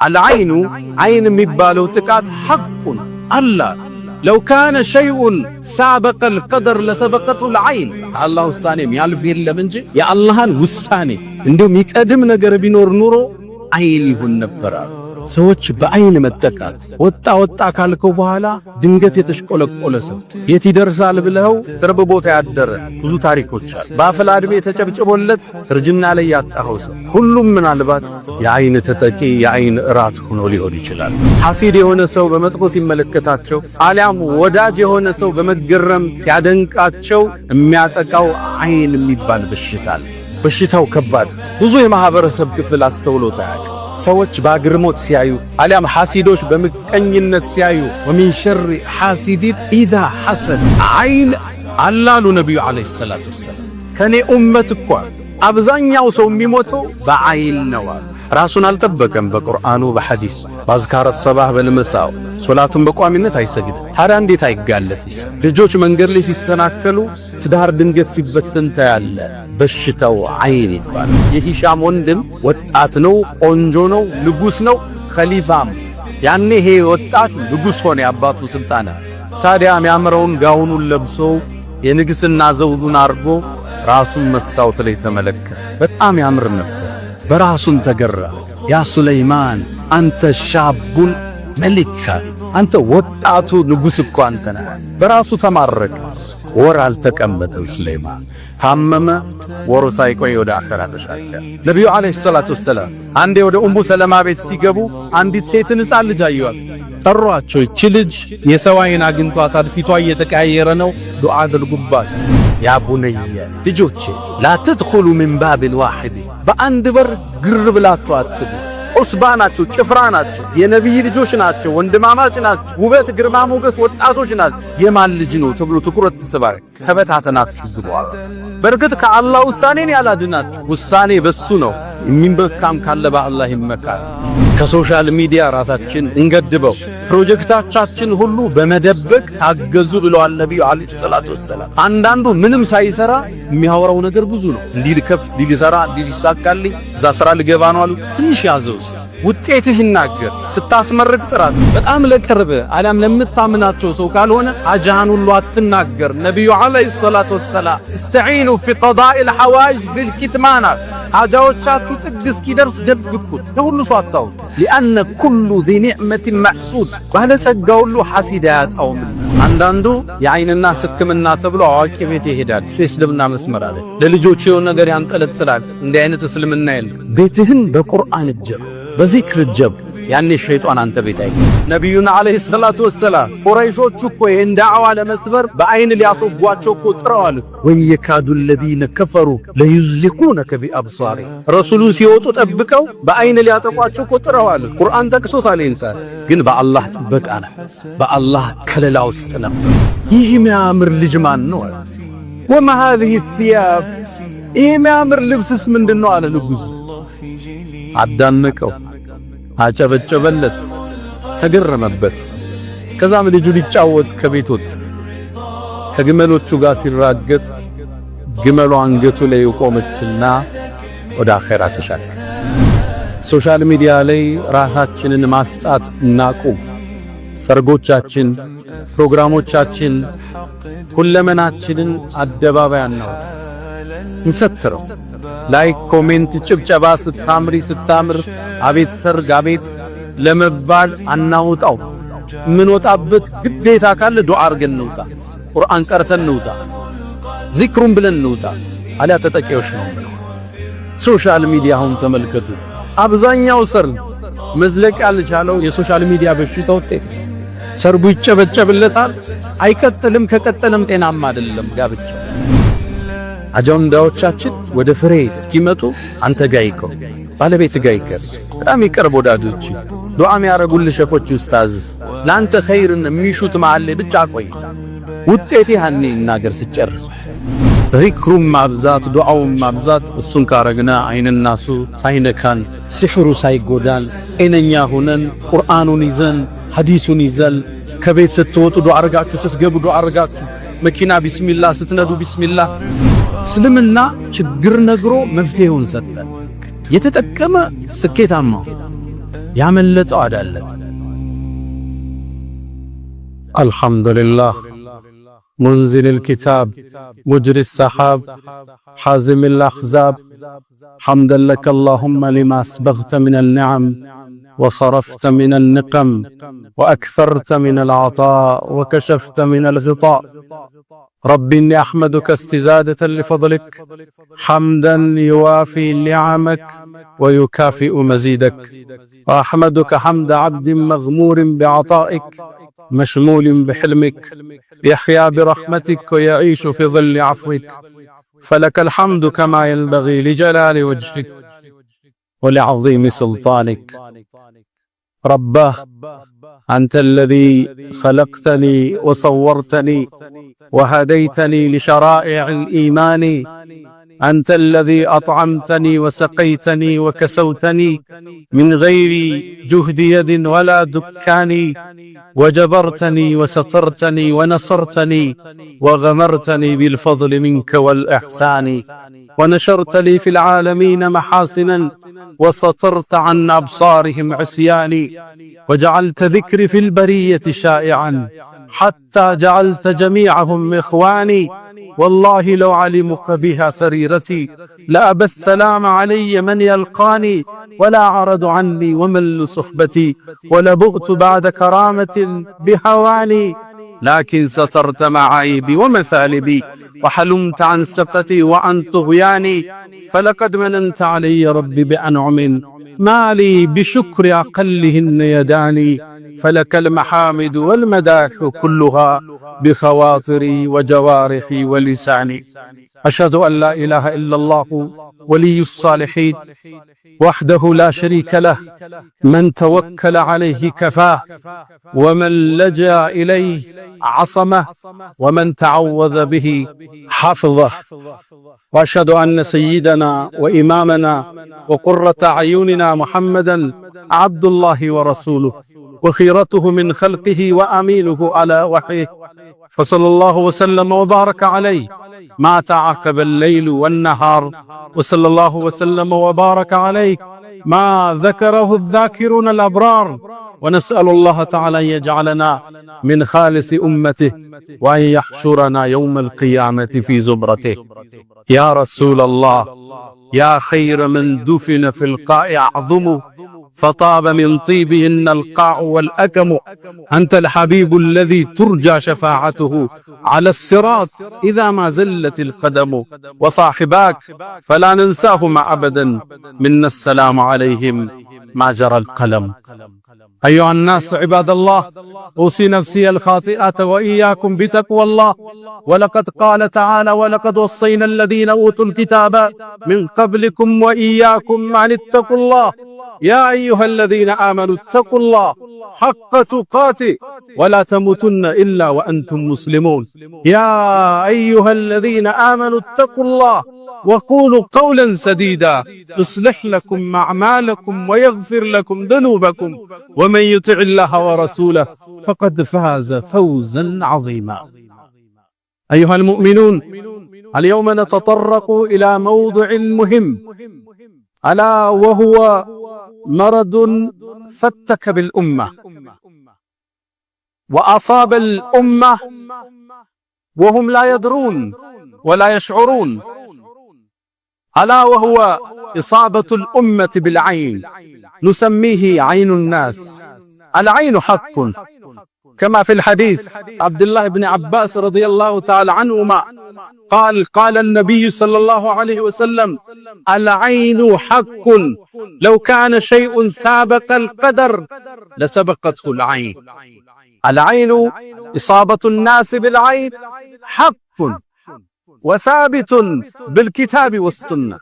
العين عين ميبالو تكات حق الله لو كان شيء سابق القدر لسبقته العين الله الثاني يالف يلم እንጂ የአላህን ውሳኔ እንደም ይቀድም ነገር ቢኖር ኑሮ አይን ይሁን ነበር። ሰዎች በአይን መጠቃት ወጣ ካልከው በኋላ ድንገት የተሽቆለቆለ ሰው የት ይደርሳል ብለው ቅርብ ቦታ ያደረ ብዙ ታሪኮች አሉ። በአፍላ ዕድሜ ተጨብጭቦለት እርጅና ላይ ያጣው ሰው ሁሉም ምናልባት የአይን ተጠቂ የአይን እራት ሆኖ ሊሆን ይችላል። ሐሲድ የሆነ ሰው በመጥፎ ሲመለከታቸው አሊያም ወዳጅ የሆነ ሰው በመገረም ሲያደንቃቸው የሚያጠቃው አይን የሚባል በሽታ አለ። በሽታው ከባድ ብዙ የማህበረሰብ ክፍል አስተውሎታል። ሰዎች በአግርሞት ሲያዩ አሊያም ሐሲዶች በምቀኝነት ሲያዩ ወሚን ሸር ሐሲድ ኢዛ ሐሰድ አይን አላሉ ነብዩ አለይሂ ሰላቱ ወሰለም ከኔ ኡመት እኮ አብዛኛው ሰው የሚሞተው በአይን ነው። ራሱን አልጠበቀም። በቁርአኑ በሐዲስ ባዝካረ ሰባህ በልመሳው ሶላቱን በቋሚነት አይሰግድም። ታዲያ እንዴት አይጋለጥስ? ልጆች መንገድ ላይ ሲሰናከሉ ትዳር ድንገት ሲበተን ታያለ። በሽታው አይን ይባላል። የሂሻም ወንድም ወጣት ነው፣ ቆንጆ ነው፣ ንጉስ ነው፣ ኸሊፋም። ያኔ ይሄ ወጣት ንጉስ ሆነ፣ አባቱ ስልጣን። ታዲያ የሚያምረውን ጋውኑን ለብሶ የንግስና ዘውዱን አርጎ ራሱን መስታወት ላይ ተመለከተ። በጣም ያምር ነበር። በራሱን ተገራ። ያ ሱለይማን አንተ ሻቡል መሊክ፣ አንተ ወጣቱ ንጉስ እኮ አንተ ነህ። በራሱ ተማረከ። ወር አልተቀመጠም። ሱለይማን ታመመ። ወሩ ሳይቆይ ወደ አኺራ ተሻገረ። ነብዩ አለይሂ ሰላቱ ወሰለም አንዴ ወደ ኡሙ ሰለማ ቤት ሲገቡ አንዲት ሴትን ሕፃን ልጅ አዩዋት። ጠሯቸው። እቺ ልጅ የሰው አይን አግኝቷታል፣ ፊቷ እየተቀያየረ ነው፣ ዱዓ አድርጉባት። ያ ቡነየ ልጆቼ ላ ተድኹሉ ሚን ባቢል ዋሂድ፣ በአንድ በር ግር ብላችሁ አትግቡ። ዑስባ ናቸው፣ ጭፍራ ናቸው፣ የነቢይ ልጆች ናቸው፣ ወንድማማች ናቸው፣ ውበት ግርማ ሞገስ ወጣቶች ናቸው። የማን ልጅ ነው ተብሎ ትኩረት ተሰባሪ ተበታተናችሁ ግቡ። በርግጥ ከአላህ ውሳኔን ያላድናችሁ፣ ውሳኔ በሱ ነው። የሚመካም ካለ በአላህ ይመካል። ከሶሻል ሚዲያ ራሳችን እንገድበው። ፕሮጀክታችን ሁሉ በመደበቅ ታገዙ ብለዋል ነብዩ አለይሂ ሰላቱ ወሰለም። አንዳንዱ ምንም ሳይሰራ የሚያወራው ነገር ብዙ ነው። እንዲህ ልከፍ ሊሰራ እንዲህ ሊሳካልኝ እዛ ስራ ልገባ ነው አሉ። ትንሽ ያዘውስ ውጤትህ ይናገር። ስታስመርቅ ጥራት በጣም ለቅርብ አላም ለምታምናቸው ሰው ካልሆነ አጃን ሁሉ አትናገር። ነብዩ አለይሂ ሰላቱ ወሰለም استعيኑ في قضاء الحوائج بالكتمان፣ ሐጃዎቻችሁ ጥግ እስኪደርስ ደብቁት፣ ለሁሉ ሰው አታውጡ። لأن كل ذي نعمة محسود፣ ባለጸጋ ሁሉ ሐሲድ ያጣውም። አንዳንዱ የአይንና ሕክምና ተብሎ አዋቂ ቤት ይሄዳል። እስልምና መስመር አለ። ለልጆቹ የሆነ ነገር ያንጠለጥላል። እንዲህ አይነት እስልምና የለም። ቤትህን በቁርአን ጀብ፣ በዚክር ጀብ። ያኔ ሸይጣን አንተ ቤት አይገባም። ነብዩና አለይሂ ሰላቱ ወሰለም ቁረይሾቹ እኮ ይሄን ዳዕዋ ለመስበር በአይን ሊያስወጓቸው እኮ ጥረዋል። ወየካዱ الذين كفروا ليزلقونك بأبصار፣ ረሱሉ ሲወጡ ጠብቀው በአይን ሊያጠቋቸው እኮ ጥረዋል። ቁርአን ጠቅሶታል። እንታ ግን በአላህ ጥበቃ ነው፣ በአላህ ከለላ ውስጥ ነው። ይህ የሚያምር ልጅ ማን ነው? وما هذه الثياب፣ ይህ የሚያምር ልብስስ ምንድነው አለ ንጉሥ። አዳነቀው፣ አጨበጨበለት፣ ተገረመበት። ከዛም ልጁ ሊጫወት ከቤት ወጣ። ከግመሎቹ ጋር ሲራገጥ ግመሉ አንገቱ ላይ ቆመችና ወደ አኺራ ተሻገረ። ሶሻል ሚዲያ ላይ ራሳችንን ማስጣት እናቁም። ሰርጎቻችን፣ ፕሮግራሞቻችን፣ ሁለመናችንን አደባባይ አናውጣ፣ እንሰትረው። ላይክ፣ ኮሜንት፣ ጭብጨባ ስታምሪ ስታምር አቤት ሰርግ አቤት ለመባል አናውጣው። ምን ወጣበት ግዴታ ካለ ዱዓ አርገን እንውጣ፣ ቁርአን ቀርተን እንውጣ፣ ዚክሩን ብለን እንውጣ። አላ ተጠቂዎች ነው። ሶሻል ሚዲያ አሁን ተመልከቱ። አብዛኛው ሰርግ መዝለቅ ያልቻለው የሶሻል ሚዲያ በሽታ ውጤት። ሰርጉ ይጨበጨብለታል፣ አይቀጥልም። ከቀጠለም ጤናማ አይደለም ጋብቻ። አጀንዳዎቻችን ወደ ፍሬ እስኪመጡ አንተ ጋር ይቆም፣ ባለቤት ጋር ይቀር፣ በጣም ይቀርብ ወዳጆች፣ ዱዓ የሚያረጉልህ ሸፎች ኡስታዝ፣ ላንተ ኸይርን የሚሹት መሃል ላይ ብቻ ቆይ። ውጤቴ ያኔ እናገር ስጨርስ ዚክሩም ማብዛት ዱዓውም ማብዛት። እሱን ካረግና አይንናሱ ሳይነካን ሲሕሩ ሳይጎዳን ጤነኛ ሆነን ቁርአኑን ይዘን ሐዲሱን ይዘን ከቤት ስትወጡ ዱዓ አርጋችሁ ስትገቡ ዱዓ አርጋችሁ መኪና ቢስሚላህ ስትነዱ ቢስሚላህ። እስልምና ችግር ነግሮ መፍትሄውን ሰጠ። የተጠቀመ ስኬታማ፣ ያመለጠው አዳለት። አልሐምዱሊላህ منزل الكتاب مجري السحاب حازم الأحزاب حمدا لك اللهم لما أسبغت من النعم وصرفت من النقم وأكثرت من العطاء وكشفت من الغطاء. رب إني أحمدك استزادة لفضلك حمدا يوافي نعمك ويكافئ مزيدك، وأحمدك حمد عبد مغمور بعطائك مشمول بحلمك يحيا برحمتك ويعيش في ظل عفوك، فلك الحمد كما ينبغي لجلال وجهك ولعظيم سلطانك. رباه أنت الذي خلقتني وصورتني وهديتني لشرائع الإيمان، أنت الذي أطعمتني وسقيتني وكسوتني من غير جهد يد ولا دكان، وجبرتني وسترتني ونصرتني وغمرتني بالفضل منك والإحسان، ونشرت لي في العالمين محاسنا وسترت عن أبصارهم عصياني، وجعلت ذكري في البرية شائعا حتى جعلت جميعهم إخواني. والله لو علمك بها سريرتي لأبى السلام علي من يلقاني، ولا عرض عني ومل صحبتي ولبغت بعد كرامة بهواني، لكن سترت معايبي ومثالبي وحلمت عن سقتي وعن طغياني، فلقد مننت علي ربي بأنعم ما لي بشكر أقلهن يداني، فلك المحامد والمداح كلها بخواطري وجوارحي ولساني. أشهد أن لا إله إلا الله ولي الصالحين وحده لا شريك له، من توكل عليه كفاه ومن لجأ إليه عصمه ومن تعوذ به حفظه. وأشهد أن سيدنا وإمامنا وقرة أعيننا محمدا عبد الله ورسوله وخيرته من خلقه وأمينه على وحيه، فصلى الله وسلم وبارك عليه ما تعاقب الليل والنهار، وصلى الله وسلم وبارك عليه ما ذكره الذاكرون الأبرار، ونسأل الله تعالى أن يجعلنا من خالص أمته وأن يحشرنا يوم القيامة في زمرته. يا رسول الله يا خير من دفن في القاع أعظم، فطاب من طيبهن القاع والأكم، أنت الحبيب الذي ترجى شفاعته على الصراط إذا ما زلت القدم، وصاحباك فلا ننساهما أبدا، منا السلام عليهم ما جرى القلم. أيها الناس عباد الله، أوصي نفسي الخاطئة وإياكم بتقوى الله، ولقد قال تعالى: ولقد وصينا الذين أوتوا الكتاب من قبلكم وإياكم أن اتقوا الله، يا أيها الذين آمنوا اتقوا الله حق تقاته ولا تموتن إلا وأنتم مسلمون. يا أيها الذين آمنوا اتقوا الله وقولوا قولا سديدا يصلح لكم أعمالكم ويغفر لكم ذنوبكم، ومن يطع الله ورسوله فقد فاز فوزا عظيما. أيها المؤمنون، اليوم نتطرق إلى موضوع مهم، ألا وهو مرض فتك بالأمة وأصاب الأمة وهم لا يدرون ولا يشعرون، ألا وهو إصابة الأمة بالعين، نسميه عين الناس. العين حق، كما في الحديث عبد الله بن عباس رضي الله تعالى عنهما قال النبي صلى الله عليه وسلم: العين حق، لو كان شيء سابق القدر لسبقته العين. العين، إصابة الناس بالعين حق وثابت بالكتاب والسنة،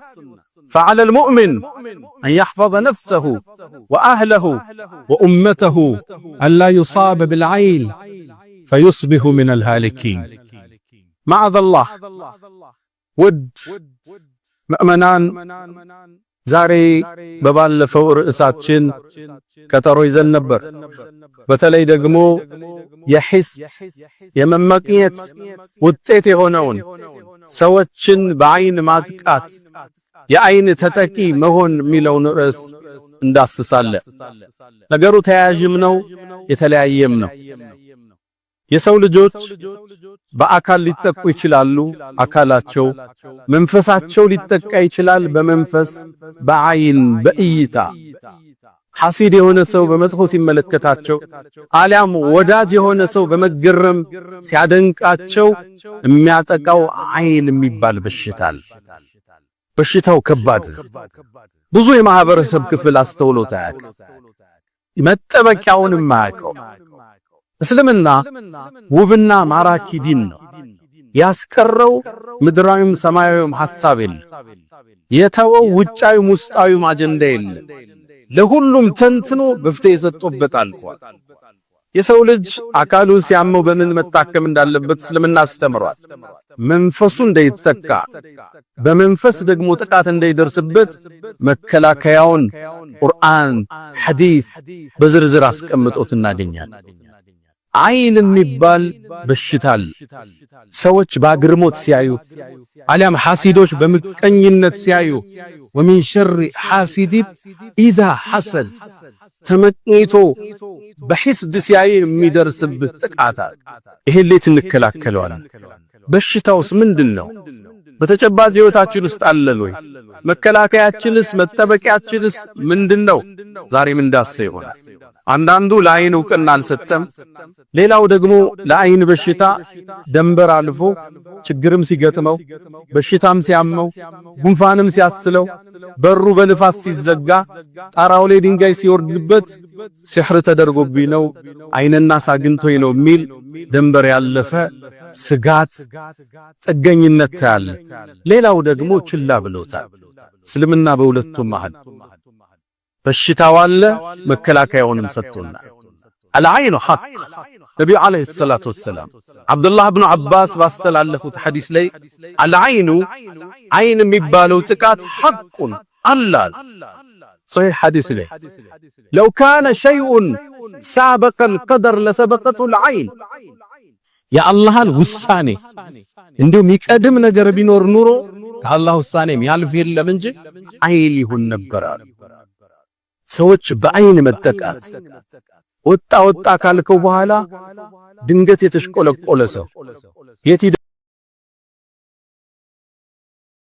فعلى المؤمن أن يحفظ نفسه وأهله وأمته أن لا يصاب بالعين فيصبح من الهالكين. معاذ الله. ود مؤمنان، ዛሬ በባለፈው ርዕሳችን ቀጠሮ ይዘን ነበር። በተለይ ደግሞ የሂስ የመመቅኘት ውጤት የሆነውን ሰዎችን በአይን ማጥቃት የአይን ተጠቂ መሆን የሚለውን ርዕስ እንዳስሳለን። ነገሩ ተያያዥም ነው የተለያየም ነው። የሰው ልጆች በአካል ሊጠቁ ይችላሉ፣ አካላቸው መንፈሳቸው ሊጠቃ ይችላል፣ በመንፈስ በአይን በእይታ ሐሲድ የሆነ ሰው በመጥፎ ሲመለከታቸው አሊያም ወዳጅ የሆነ ሰው በመገረም ሲያደንቃቸው የሚያጠቃው አይን የሚባል በሽታል። በሽታው ከባድ ብዙ የማህበረሰብ ክፍል አስተውሎት አያውቅም፣ መጠበቂያውንም አያውቀው። እስልምና ውብና ማራኪ ዲን ነው። ያስቀረው ምድራዊም ሰማያዊም ሐሳብ የለም። የተወው ውጫዊም ውስጣዊም አጀንዳ የለም። ለሁሉም ተንትኖ መፍትሄ ሰጥቶበታል። የሰው ልጅ አካሉ ሲያመው በምን መታከም እንዳለበት እስልምና አስተምሯል። መንፈሱ እንዳይተካ በመንፈስ ደግሞ ጥቃት እንዳይደርስበት መከላከያውን ቁርአን፣ ሐዲስ በዝርዝር አስቀምጦት እናገኛለን። አይን የሚባል በሽታል። ሰዎች በአግርሞት ሲያዩ አሊያም ሐሲዶች በምቀኝነት ሲያዩ ወሚን ሸሪ ሐሲድ ኢዛ ሐሰድ ተመቅኝቶ በሂስድ ሲያይ የሚደርስበት ጥቃት ይሄን እንዴት እንከላከለዋለን? በሽታውስ ምንድነው? በተጨባጭ ህይወታችን ውስጥ አለን ወይ? መከላከያችንስ መጠበቂያችንስ ምንድነው? ዛሬም እንዳሰው ይሆናል። አንዳንዱ ለአይን ዕውቅና አልሰጠም። ሌላው ደግሞ ለአይን በሽታ ደንበር አልፎ ችግርም ሲገጥመው በሽታም ሲያመው ጉንፋንም ሲያስለው በሩ በልፋት ሲዘጋ ጣራው ላይ ድንጋይ ሲወርድበት ሲህር ተደርጎብኝ ነው አይንና ሳግንቶኝ ነው የሚል ደንበር ያለፈ ስጋት ጥገኝነት ታያለ። ሌላው ደግሞ ችላ ብሎታል። እስልምና በሁለቱም መሃል በሽታው አለ፣ መከላከያውንም ሰጥቶና አልዓይኑ ሐቅ ነብዩ አለይሂ ሰላቱ ወሰላም አብዱላህ ኢብኑ አባስ ባስተላለፉት ሐዲስ ላይ አልዓይኑ አይን የሚባለው ጥቃት ሐቁን አላል ሶሒህ ሐዲስ ላይ ለው ካነ ሸይኡን ሳበቀል ቀደር ለሰበቀቱል አይን የአላህን ውሳኔ እንዲሁ የሚቀድም ነገር ቢኖር ኑሮ ከአላህ ውሳኔ ያልፍ የለም እንጂ አይን ይሁን ነበር። ሰዎች በአይን መጠቃት ወጣ ካልከው በኋላ ድንገት የተሽቆለቆለ ሰው የት